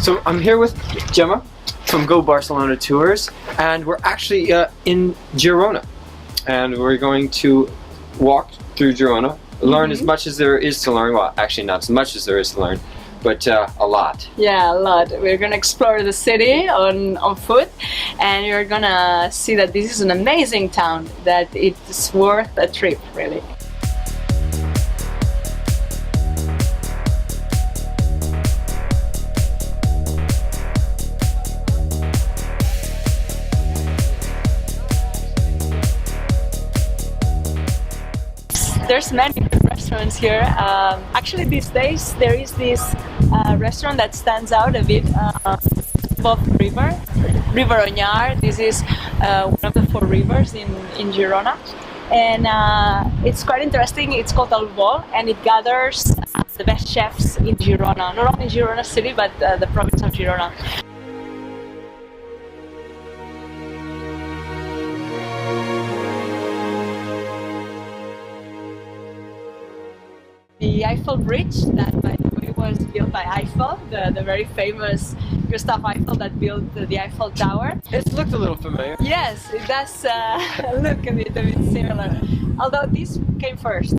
So I'm here with Gemma from GoBarcelonaTours, and we're actually in Girona, and we're going to walk through Girona, learn as much as there is to learn. Well, actually not as much as there is to learn, but a lot. Yeah, a lot. We're gonna explore the city on foot, and you're gonna see that this is an amazing town, that it's worth a trip, really. There's many good restaurants here. Actually, these days there is this restaurant that stands out a bit above the River Onyar. This is one of the 4 rivers in Girona, and it's quite interesting. It's called Albó, and it gathers the best chefs in Girona, not only Girona city, but the province of Girona. The Eiffel Bridge, that by the way was built by Eiffel, the very famous Gustav Eiffel that built the Eiffel Tower. It looked a little familiar. Yes, it does look a bit similar, although this came first.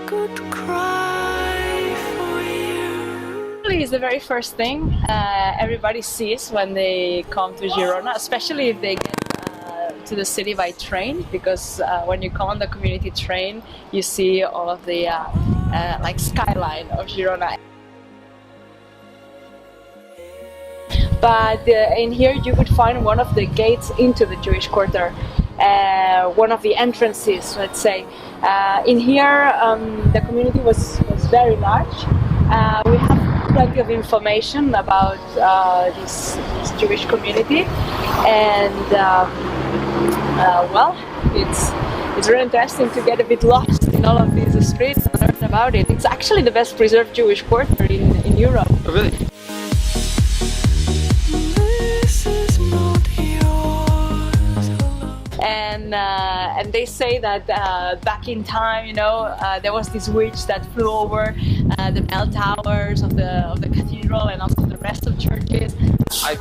Could cry for you. Really is the very first thing everybody sees when they come to Girona, especially if they get to the city by train, because when you come on the community train you see all of the like skyline of Girona. But in here you would find one of the gates into the Jewish quarter, one of the entrances, let's say. In here the community was very large. We have plenty of information about this Jewish community, and well, it's really interesting to get a bit lost in all of these streets and learn about it. It's actually the best preserved Jewish quarter in Europe. Oh, really? And they say that back in time, you know, there was this witch that flew over the bell towers of the cathedral and also the rest of churches. I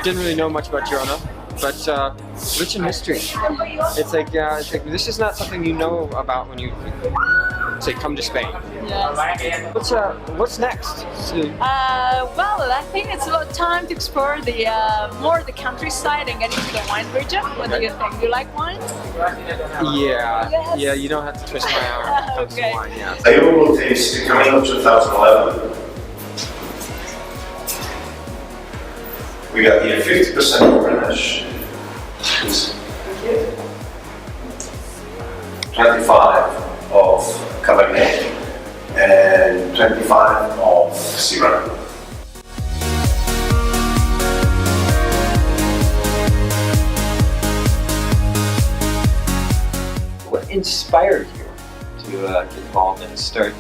didn't really know much about Girona, but rich in history. It's like this is not something you know about when you say come to Spain. Yes. What's next? Well, I think it's about time to explore the more the countryside and get into the wine region. What do you think? Do you like wine? Yeah. Yes. Yeah. You don't have to twist my arm when it comes Okay. to wine. Yeah. I will taste coming up 2011. We got here 50% Grenache, 25 of Cabernet, and 25 of Syrah. What inspired you to get involved and start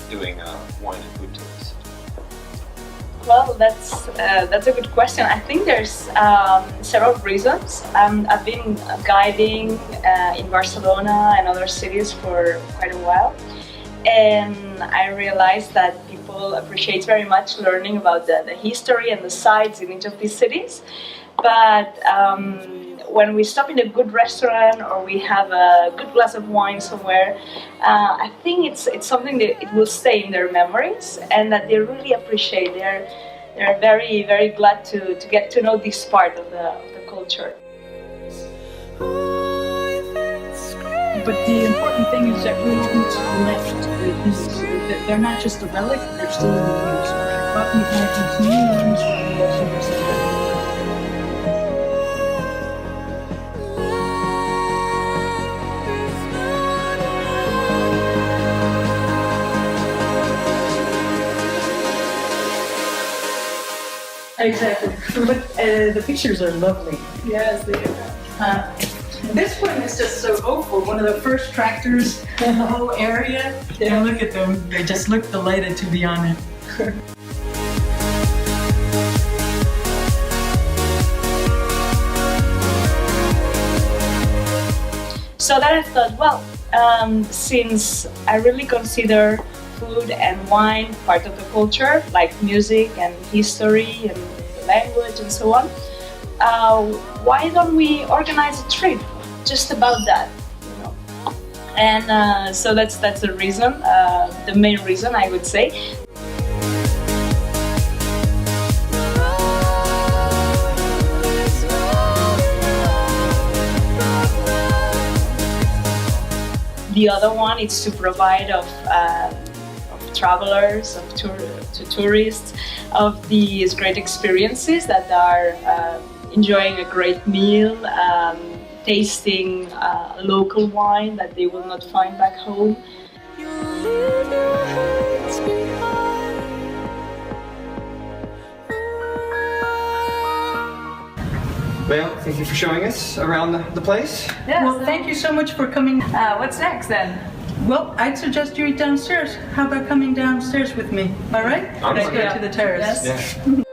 doing wine and food tours? Well, that's a good question. I think there's several reasons. I've been guiding in Barcelona and other cities for quite a while, and I realized that people appreciate very much learning about the history and the sites in each of these cities. But when we stop in a good restaurant or we have a good glass of wine somewhere, I think it's something that it will stay in their memories and that they really appreciate. They're very, very glad to get to know this part of the culture. But the important thing is that we haven't left that they're not just a relic, they're still in the use. But we've had these new ones where we also received. Exactly, but the pictures are lovely. Yes, they are. This one is just so hopeful. One of the first tractors in the whole area. And look at them; they just look delighted to be on it. So then I thought, well, since I really consider food and wine, part of the culture, like music and history and language and so on. Why don't we organize a trip just about that? You know? And so that's the reason, the main reason I would say. The other one is to provide of travelers, to tourists, of these great experiences that are enjoying a great meal, tasting local wine that they will not find back home. Well, thank you for showing us around the place. Yes. Well, thank you so much for coming. What's next then? Well, I'd suggest you eat downstairs. How about coming downstairs with me? All right? I'm Let's okay. go to the terrace. Yes. Yeah.